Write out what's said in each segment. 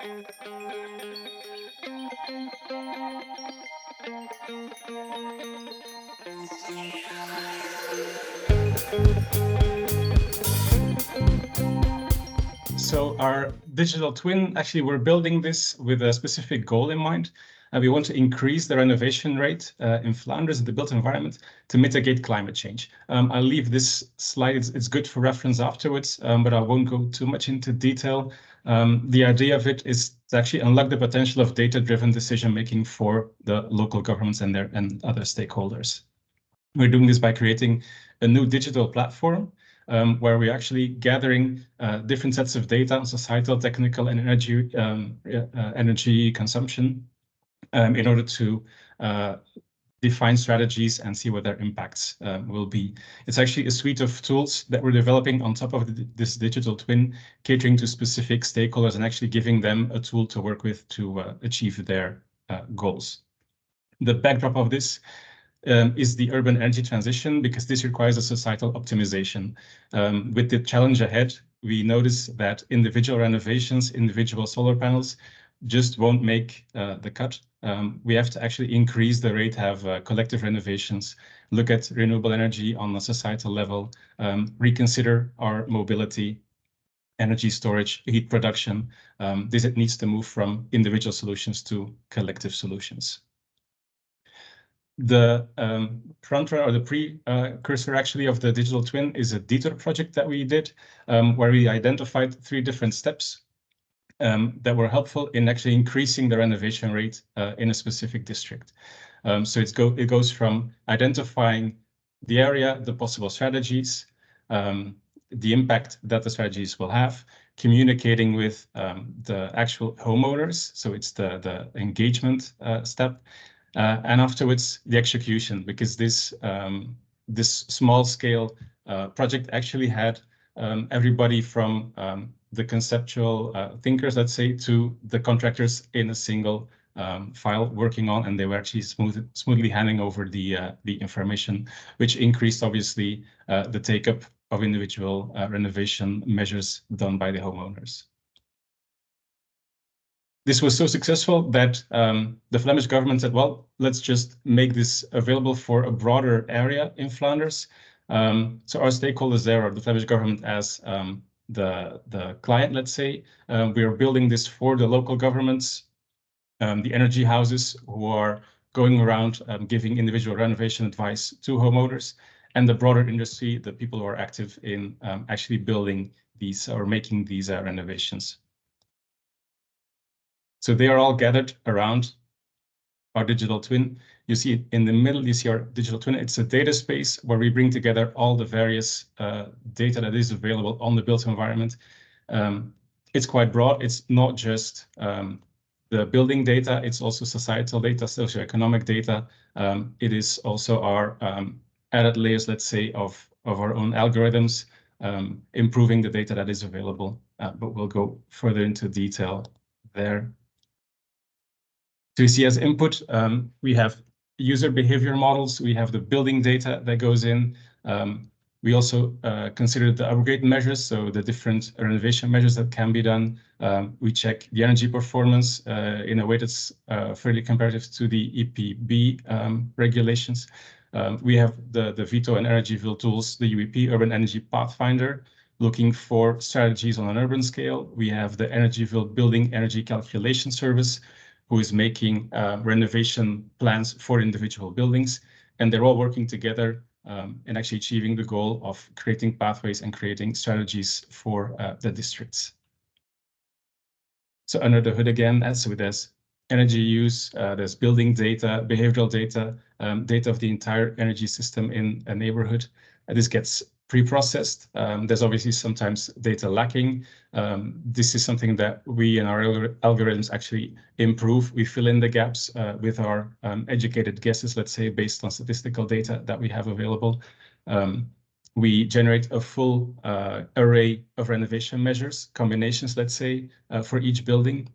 So our digital twin, actually, we're building this with a specific goal in mind. We want to increase the renovation rate in Flanders, in the built environment, to mitigate climate change. I'll leave this slide. It's good for reference afterwards, but I won't go too much into detail. The idea of it is to actually unlock the potential of data-driven decision-making for the local governments and other stakeholders. We're doing this by creating a new digital platform where we're actually gathering different sets of data on societal, technical, and energy consumption in order to define strategies and see what their impacts will be. It's actually a suite of tools that we're developing on top of this digital twin, catering to specific stakeholders and actually giving them a tool to work with to achieve their goals. The backdrop of this is the urban energy transition, because this requires a societal optimization. With the challenge ahead, we notice that individual renovations, individual solar panels just won't make the cut. We have to actually increase the rate, have collective renovations, look at renewable energy on a societal level, reconsider our mobility, energy storage, heat production. This needs to move from individual solutions to collective solutions. The frontrunner or the precursor actually of the digital twin is a VITO project that we did, where we identified 3 different steps that were helpful in actually increasing the renovation rate in a specific district. So it goes from identifying the area, the possible strategies, the impact that the strategies will have, communicating with the actual homeowners. So it's the engagement step. And afterwards, the execution, because this small-scale project actually had everybody from the conceptual thinkers, let's say, to the contractors in a single file working on, and they were actually smoothly handing over the information, which increased, obviously, the take-up of individual renovation measures done by the homeowners. This was so successful that the Flemish government said, well, let's just make this available for a broader area in Flanders. So our stakeholders there are the Flemish government as the client, let's say. We are building this for the local governments, the energy houses who are going around giving individual renovation advice to homeowners, and the broader industry, the people who are active in actually building these or making these renovations. So they are all gathered around our digital twin. You see in the middle, you see our digital twin. It's a data space where we bring together all the various data that is available on the built environment. It's quite broad. It's not just the building data, it's also societal data, socioeconomic data. It is also our added layers, let's say, of our own algorithms, improving the data that is available, but we'll go further into detail there. So you see as input, we have user behavior models, we have the building data that goes in. We also consider the upgrade measures, so the different renovation measures that can be done. We check the energy performance in a way that's fairly comparative to the EPB regulations. We have the VITO and EnergyVille tools, the UEP, Urban Energy Pathfinder, looking for strategies on an urban scale. We have the EnergyVille Building Energy Calculation Service, who is making renovation plans for individual buildings. And they're all working together and actually achieving the goal of creating pathways and creating strategies for the districts. So under the hood again, so there's energy use, there's building data, behavioral data, data of the entire energy system in a neighborhood. This gets pre-processed. There's obviously sometimes data lacking. This is something that we and our algorithms actually improve. We fill in the gaps with our educated guesses, let's say, based on statistical data that we have available. We generate a full array of renovation measures, combinations, let's say, for each building,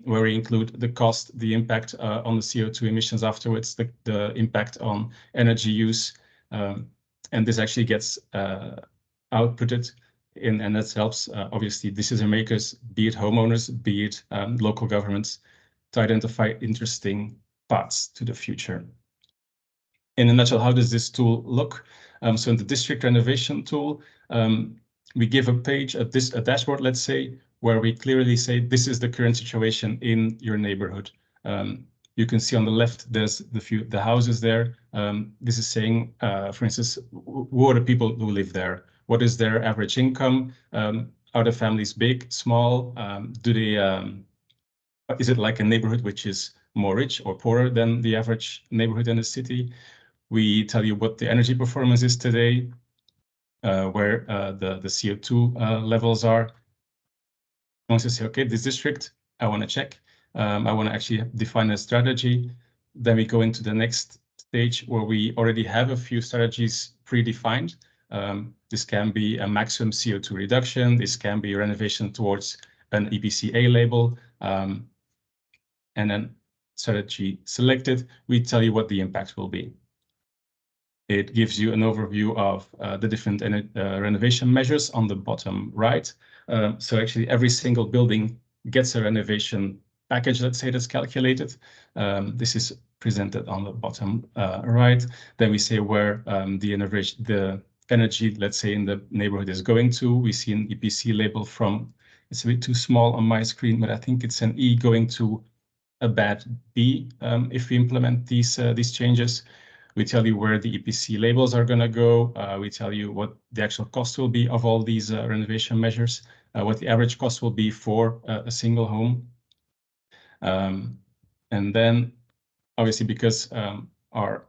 where we include the cost, the impact on the CO2 emissions afterwards, the impact on energy use, and this actually gets outputted and that helps, obviously, decision makers, be it homeowners, be it local governments, to identify interesting paths to the future. In a nutshell, how does this tool look? So in the district renovation tool, we give a page, a dashboard, let's say, where we clearly say, this is the current situation in your neighborhood. You can see on the left, there's the houses there. This is saying, for instance, who are the people who live there? What is their average income? Are the families big, small? Is it like a neighborhood which is more rich or poorer than the average neighborhood in the city? We tell you what the energy performance is today, where the CO2 levels are. Once you say, okay, this district, I want to check. I want to actually define a strategy. Then we go into the next stage where we already have a few strategies predefined. This can be a maximum CO2 reduction. This can be renovation towards an EPC-A label. And then strategy selected, we tell you what the impact will be. It gives you an overview of the different renovation measures on the bottom right. So actually every single building gets a renovation package, let's say, that's calculated. This is presented on the bottom right. Then we say where the energy, let's say, in the neighborhood is going to. We see an EPC label from, it's a bit too small on my screen, but I think it's an E going to a bad B if we implement these changes. We tell you where the EPC labels are going to go. We tell you what the actual cost will be of all these renovation measures, what the average cost will be for a single home. And then, obviously, because our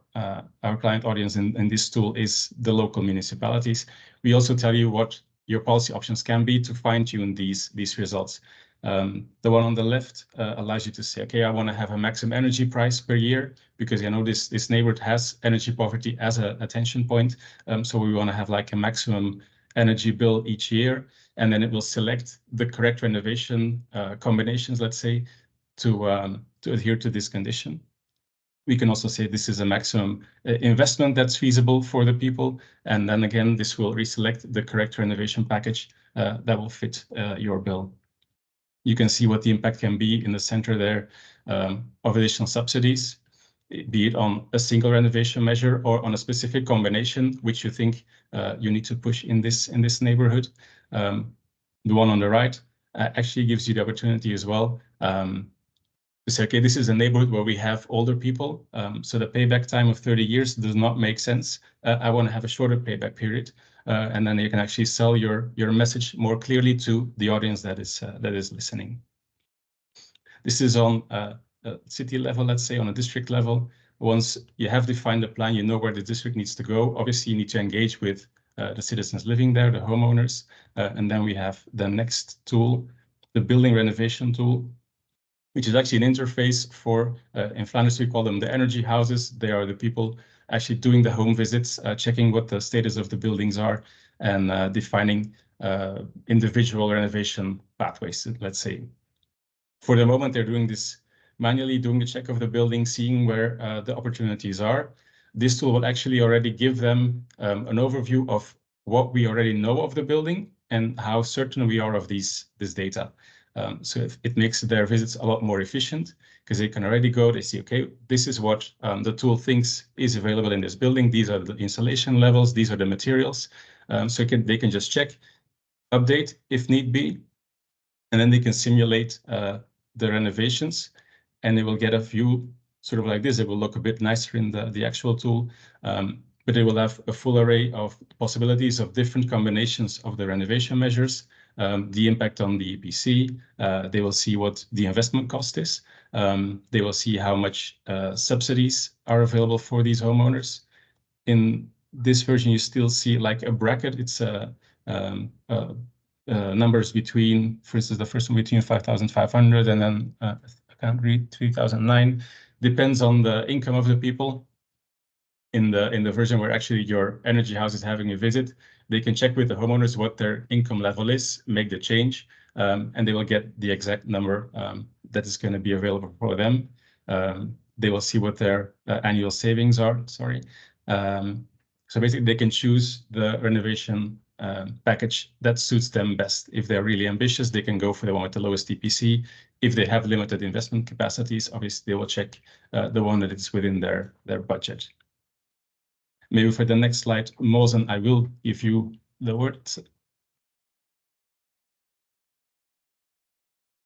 client audience in this tool is the local municipalities, we also tell you what your policy options can be to fine-tune these results. The one on the left allows you to say, okay, I want to have a maximum energy price per year because this neighborhood has energy poverty as a attention point. So we want to have like a maximum energy bill each year, and then it will select the correct renovation combinations, let's say, to adhere to this condition. We can also say this is a maximum investment that's feasible for the people. And then again, this will reselect the correct renovation package that will fit your bill. You can see what the impact can be in the center there of additional subsidies, be it on a single renovation measure or on a specific combination, which you think you need to push in this neighborhood. The one on the right actually gives you the opportunity as well to say, okay, this is a neighborhood where we have older people, so the payback time of 30 years does not make sense. I want to have a shorter payback period. And then you can actually sell your message more clearly to the audience that is listening. This is on a city level, let's say, on a district level. Once you have defined the plan, you know where the district needs to go. Obviously, you need to engage with the citizens living there, the homeowners. And then we have the next tool, the building renovation tool, which is actually an interface for, in Flanders, we call them the energy houses. They are the people actually doing the home visits, checking what the status of the buildings are, and defining individual renovation pathways, let's say. For the moment, they're doing this manually, doing the check of the building, seeing where the opportunities are. This tool will actually already give them an overview of what we already know of the building and how certain we are of this data. So it makes their visits a lot more efficient because they can already go, they see, okay, this is what the tool thinks is available in this building. These are the installation levels. These are the materials. So they can just check, update if need be, and then they can simulate the renovations, and they will get a view sort of like this. It will look a bit nicer in the actual tool, but they will have a full array of possibilities of different combinations of the renovation measures, the impact on the EPC. They will see what the investment cost is. They will see how much subsidies are available for these homeowners. In this version, you still see like a bracket. It's numbers between, for instance, the first one between 5,500 and then I can't read 3,009. Depends on the income of the people. In the version where actually your energy house is having a visit, they can check with the homeowners what their income level is, make the change, and they will get the exact number that is going to be available for them. They will see what their annual savings are. So basically, they can choose the renovation package that suits them best. If they're really ambitious, they can go for the one with the lowest TPC. If they have limited investment capacities, obviously they will check the one that is within their budget. Maybe for the next slide, Mozen, I will give you the word.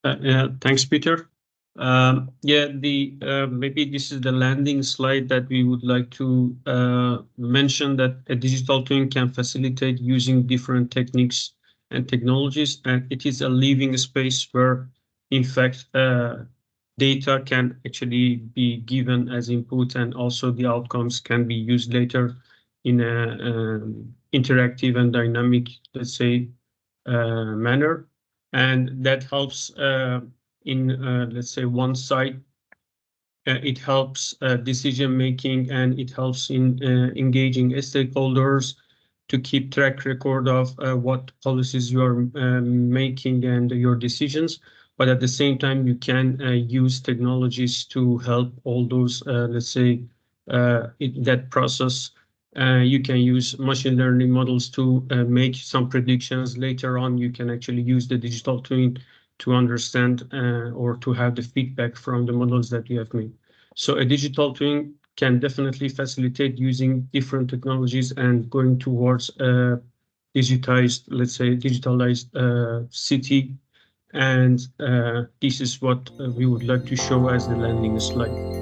Thanks, Peter. Maybe this is the landing slide that we would like to mention, that a digital twin can facilitate using different techniques and technologies, and it is a living space where, in fact, data can actually be given as input, and also the outcomes can be used later in a interactive and dynamic, let's say, manner. And that helps let's say, one side, it helps decision making, and it helps in engaging stakeholders to keep track record of what policies you are making and your decisions. But at the same time, you can use technologies to help all those, let's say, that process. You can use machine learning models to make some predictions. Later on, you can actually use the digital twin to understand or to have the feedback from the models that you have made. So a digital twin can definitely facilitate using different technologies and going towards digitized, let's say, digitalized city. And this is what we would like to show as the landing slide.